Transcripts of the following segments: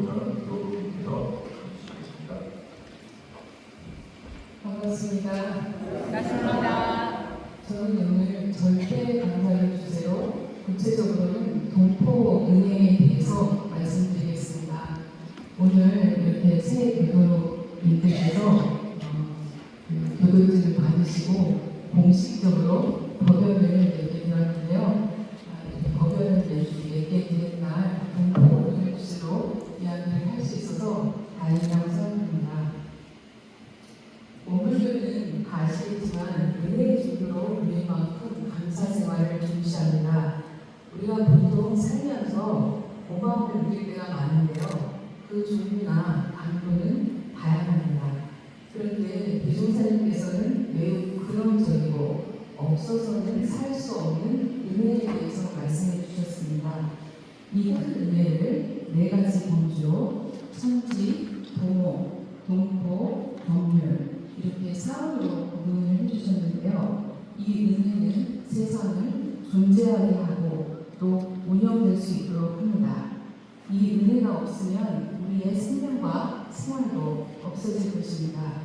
변호사는 기도부에서 주시겠습니다. 반갑습니다. 반갑습니다. 저는 오늘 절대 감사를 주제로 구체적으로는 동포 은행에 대해서 말씀드리겠습니다. 오늘 이렇게 새 교도인들께서 교도증을 받으시고 공식적으로 법연을 내게 되었는데요. 법연을 내게 된 날 동포 은행 주제로 이야기를 할 수 있어서 다행이라고 생각합니다. 원불교는 아시겠지만 은혜의 종교로 우리 만큼 감사 생활을 중시합니다. 우리가 보통 살면서 고마움을 느낄 때가 많은데요. 그 종류나 강도는 다양합니다. 그런데 배종사님께서는 매우 근원적이고 없어서는 살 수 없는 은혜에 대해서 말씀해 주셨습니다. 이 큰 은혜를 네 가지 범주로 천지, 도모, 동포, 법률 이렇게 사원으로 구분을 해주셨는데요. 이 은혜는 세상을 존재하게 하고 또 운영될 수 있도록 합니다. 이 은혜가 없으면 우리의 생명과 생활도 없어질 것입니다.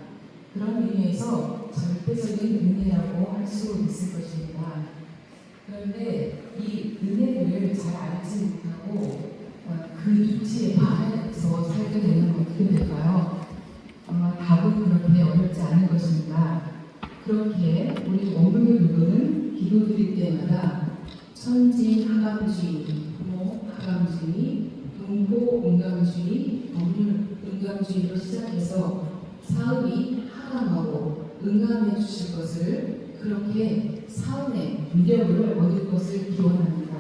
그런 의미에서 절대적인 은혜라고 할 수 있을 것입니다. 그런데 이 은혜를 잘 알지 못하고 그 이치에 반해서 살게 되면 어떻게 될까요? 아마 답은 그렇게 어렵지 않은 것입니다. 그렇게 우리 원불교 교도는 기도 드릴 때마다 천지 하감주의, 부모 하감주의, 동포 응감주의, 법률 응감주의로 시작해서 사업이 하감하고 응감해 주실 것을 그렇게 사원의 위력을 얻을 것을 기원합니다.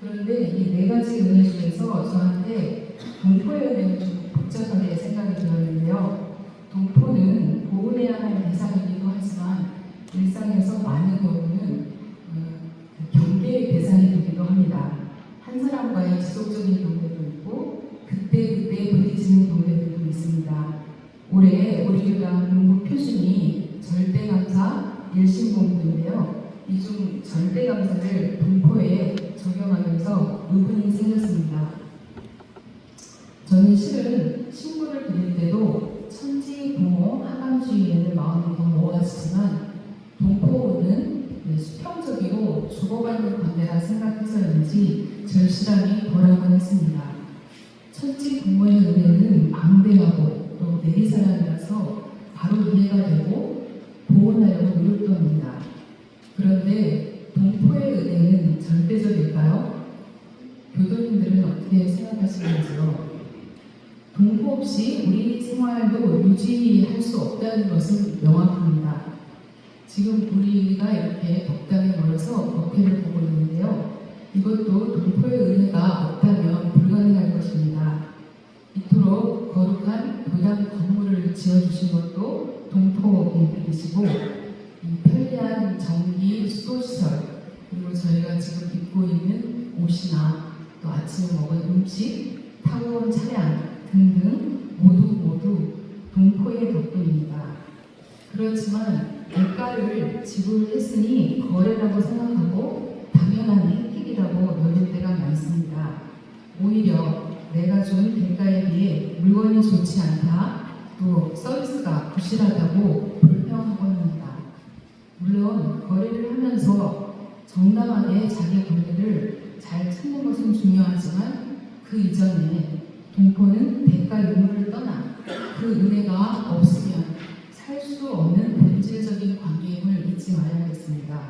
그런데 이 네 가지 은혜 중에서 저한테 동포의 은혜는 좀 복잡하게 생각이 들었는데요. 동포는 보호해야 할 대상이기도 하지만 일상에서 많은 경우는 경계의 대상이 되기도 합니다. 한 사람과의 지속적인 경계도 있고 그때 부딪히는 경계들도 있습니다. 올해 우리 교당 공부 표준이 절대감사 일심공부인데요. 이 중 절대감사를 동포에 적용하면서 의문이 생겼습니다. 저는 실은 신고를 드릴 때도 천지, 부모, 하감주의에는 마음이 더 모아지지만 동포는 수평적이고 주고받는 관계라 생각해서인지 절실함이 덜하곤 했습니다. 천지 부모의 은혜는 방대하고 또 내리사랑이라서 바로 이해가 되고 보호하려고 노력도 합니다. 그런데 동포의 은혜는 절대적일까요? 교도님들은 어떻게 생각하시는지요? 동포 없이 우리 생활도 유지할 수 없다는 것은 명확합니다. 지금 우리가 이렇게 덕당에 멀어서 법회를 보고 있는데요. 이것도 동포의 은혜가 없다면 불가능할 것입니다. 이토록 거룩한 교당 건물을 지어주신 것도 동포분들이시고 이 편리한 전기, 수도시설 그리고 저희가 지금 입고 있는 옷이나 또 아침에 먹은 음식, 타고 온 차량 등등 모두 동포의 덕분입니다. 그렇지만 대가를 지불했으니 거래라고 생각하고 당연한 혜택이라고 여길 때가 많습니다. 오히려 내가 준 대가에 비해 물건이 좋지 않다, 또 서비스가 부실하다고 불평하곤 합니다. 물론 거래를 하면서 정당하게 자기 권리를 잘 찾는 것은 중요하지만 그 이전에 동포는 대가 유무를 떠나 그 은혜가 없으면 살 수 없는 본질적인 관계임을 잊지 말아야겠습니다.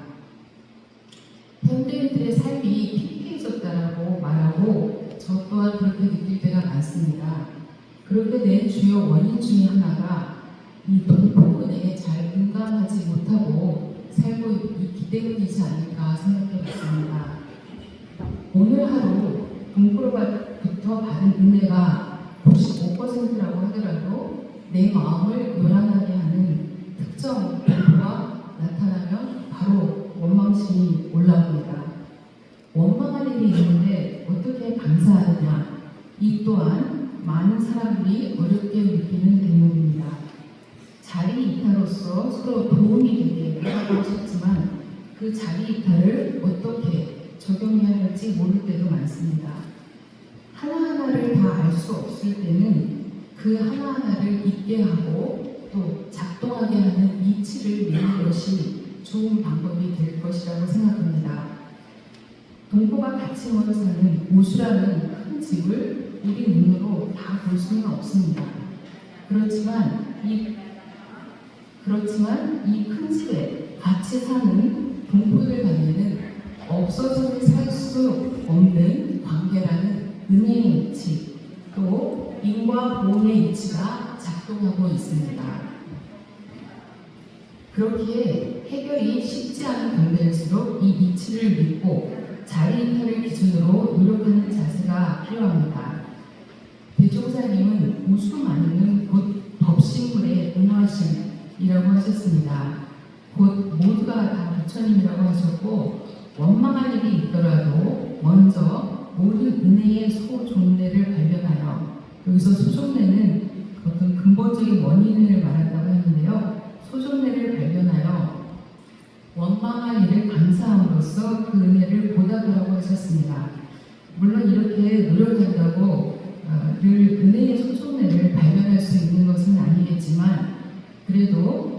현대인들의 삶이 피폐해졌다라고 말하고 저 또한 그렇게 느낄 때가 많습니다. 그렇게 된 주요 원인 중에 하나가 이 동포 은혜에 잘 공감하지 못하고 살고 있기 때문이지 않을까 생각해 봤습니다. 오늘 하루 동포로부터 받은 은혜가 95%라고 하더라도 내 마음을 요란하게 하는 특정 동포가 나타나면 바로 원망심이 올라옵니다. 원망할 일이 있는데 어떻게 감사하느냐, 이 또한 많은 사람들이 어렵게 느끼는 대목입니다. 자리 이탈로서 서로 도움이 되게 하고 싶지만 그 자리 이탈을 어떻게 적용해야 할지 모를 때도 많습니다. 하나하나를 다 알 수 없을 때는 그 하나하나를 잊게 하고 또 작동하게 하는 이치를 내는 것이 좋은 방법이 될 것이라고 생각합니다. 동포가 같이 모여 사는 우수라는 큰 집을 우리 눈으로 다 볼 수는 없습니다. 그렇지만 이 큰 집에 같이 사는 동포들 간에는 없어서 살 수 없는 관계라는 은혜의 이치, 또 인과 보온의 이치가 작동하고 있습니다. 그렇기에 해결이 쉽지 않은 관계일수록 이 이치를 믿고 자리이탈을 기준으로 노력하는 자세가 필요합니다. 대종사님은 우수만은 곧 법신물의 은화심이라고 하셨습니다. 곧 모두가 다 부처님이라고 하셨고 원망할 일이 있더라도 먼저 모든 은혜의 소종례를 발견하여, 여기서 소종례는 어떤 근본적인 원인을 말한다고 하는데요. 소종례를 발견하여 원망할 일을 감사함으로써 그 은혜를 보답하라고 하셨습니다. 물론 이렇게 노력한다고 늘 은혜의 소종례를 발견할 수 있는 것은 아니겠지만 그래도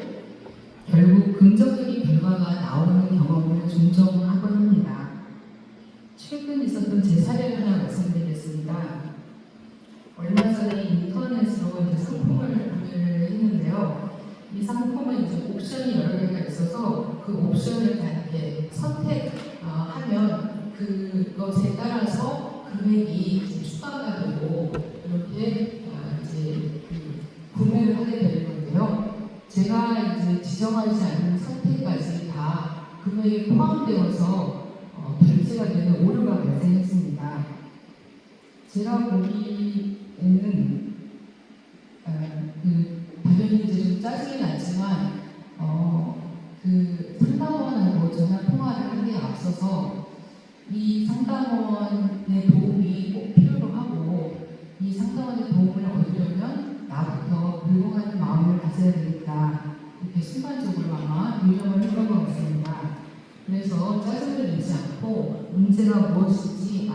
결국 긍정적인 결과가 나오는 경험을 종종 하곤 합니다. 최근 있었던 제 사례를 하나 말씀드리겠습니다. 얼마 전에 인터넷으로 이제 상품을 구매를 했는데요. 이 상품은 이제 옵션이 여러 개가 있어서 그 옵션을 다 이렇게 선택하면 그것에 따라서 금액이 이제 추가가 되고 이렇게 이제 구매를 하게 되는 건데요. 제가 이제 지정하지 않은 선택까지 다 금액에 포함되어서 결제가 되는 오류가 발생했습니다. 제가 보기에는 당연히 이제 좀 짜증이 나지만 상담원하고 전화 통화를 하기에 앞서서 이 상담원의 도움이 꼭 필요로 하고 이 상담원의 도움을 얻으려면 나부터 늙어가는 마음을 가져야 되겠다, 이렇게 순간적으로 아마 요령을 했던 것 같습니다. 그래서 짜증을 내지 않고 문제가 무엇인지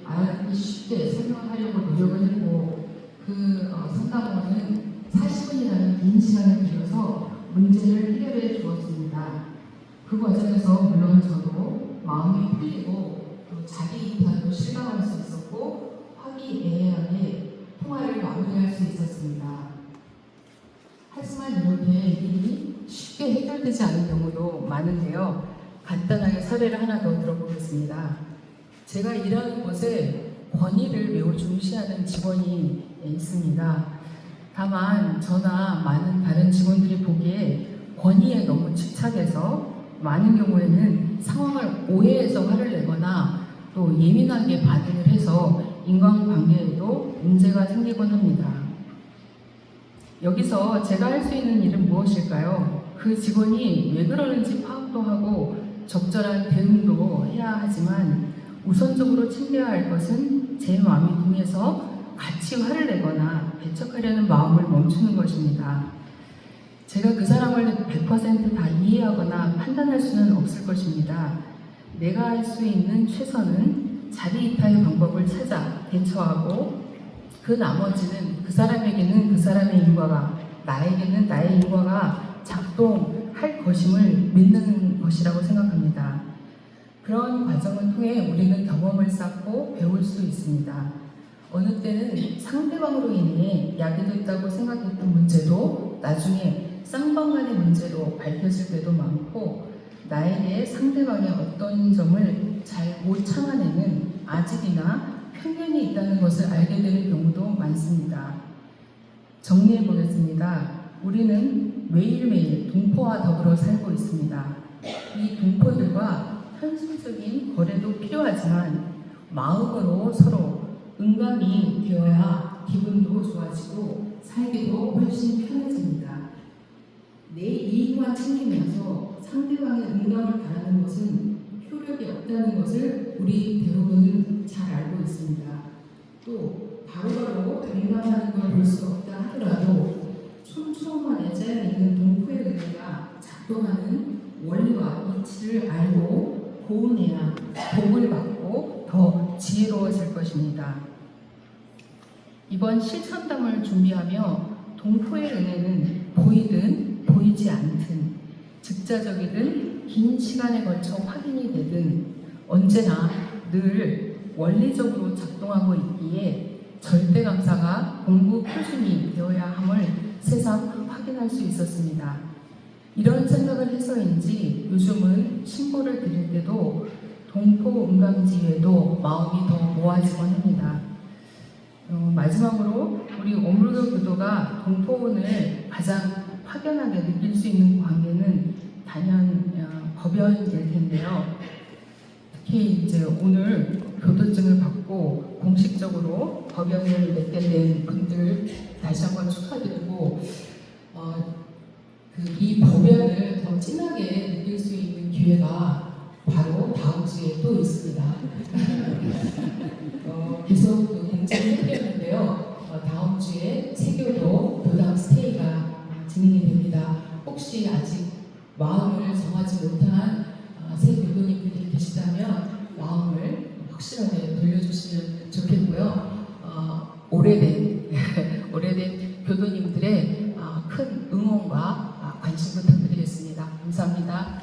알아듣기 쉽게 설명하려고 노력을 했고 상담원은 40분이라는 긴 시간을 들여서 문제를 해결해 주었습니다. 그 과정에서 물론 저도 마음이 풀리고 또 자기 이탈도 실감할 수 있었고 화기애애하게 통화를 마무리할 수 있었습니다. 하지만 이렇게 일이 쉽게 해결되지 않은 경우도 많은데요. 간단하게 사례를 하나 더 들어보겠습니다. 제가 일하는 곳에 권위를 매우 중시하는 직원이 있습니다. 다만 저나 많은 다른 직원들이 보기에 권위에 너무 집착해서 많은 경우에는 상황을 오해해서 화를 내거나 또 예민하게 반응을 해서 인간관계에도 문제가 생기곤 합니다. 여기서 제가 할 수 있는 일은 무엇일까요? 그 직원이 왜 그러는지 파악도 하고 적절한 대응도 해야 하지만 우선적으로 챙겨야 할 것은 제 마음이 동해서 같이 화를 내거나 배척하려는 마음을 멈추는 것입니다. 제가 그 사람을 100% 다 이해하거나 판단할 수는 없을 것입니다. 내가 할 수 있는 최선은 자리 이탈의 방법을 찾아 대처하고 그 나머지는 그 사람에게는 그 사람의 인과가, 나에게는 나의 인과가 작동할 것임을 믿는 것이라고 생각합니다. 그런 과정을 통해 우리는 경험을 쌓고 배울 수 있습니다. 어느 때는 상대방으로 인해 야기됐다고 생각했던 문제도 나중에 쌍방간의 문제로 밝혀질 때도 많고, 나에게 상대방의 어떤 점을 잘 못 참아내는 아집이나 편견이 있다는 것을 알게 되는 경우도 많습니다. 정리해 보겠습니다. 우리는 매일매일 동포와 더불어 살고 있습니다. 이 동포들과 현실적인 거래도 필요하지만 마음으로 서로 응감이 되어야 기분도 좋아지고 살기도 훨씬 편해집니다. 내 이익만 챙기면서 상대방의 응감을 바라는 것은 효력이 없다는 것을 우리 대부분은 잘 알고 있습니다. 또 바로바로 응감하는 걸 볼 수 없다 하더라도 촘촘하게 짜여있는 동포의 은혜가 작동하는 원리와 이치를 알고 고운해야 복을 받고 더 지혜로워질 것입니다. 이번 실천담을 준비하며 동포의 은혜는 보이든 보이지 않든 즉자적이든 긴 시간에 걸쳐 확인이 되든 언제나 늘 원리적으로 작동하고 있기에 절대감사가 공부 표준이 되어야 함을 새삼 확인할 수 있었습니다. 이런 생각을 해서인지 요즘은 신고를 드릴 때도 동포 음감지 외에도 마음이 더 모아지곤 합니다. 마지막으로 우리 오물교 교도가 동포운을 가장 확연하게 느낄 수 있는 관계는 단연 법연일 텐데요. 특히 이제 오늘 교도증을 받고 공식적으로 법연을 맺게 된 분들 다시 한번 축하드리고 이 법연을 더 진하게 느낄 수 있는 기회가 바로 다음 주에 또 있습니다. 계속 공지를 해드렸는데요. 다음 주에 세교도 교당 스테이가 진행이 됩니다. 혹시 아직 마음을 정하지 못한 새 교도님들이 계시다면 마음을 확실하게 돌려주시면 좋겠고요. 오래된 교도님들의 큰 응원과 관심 부탁드리겠습니다. 감사합니다.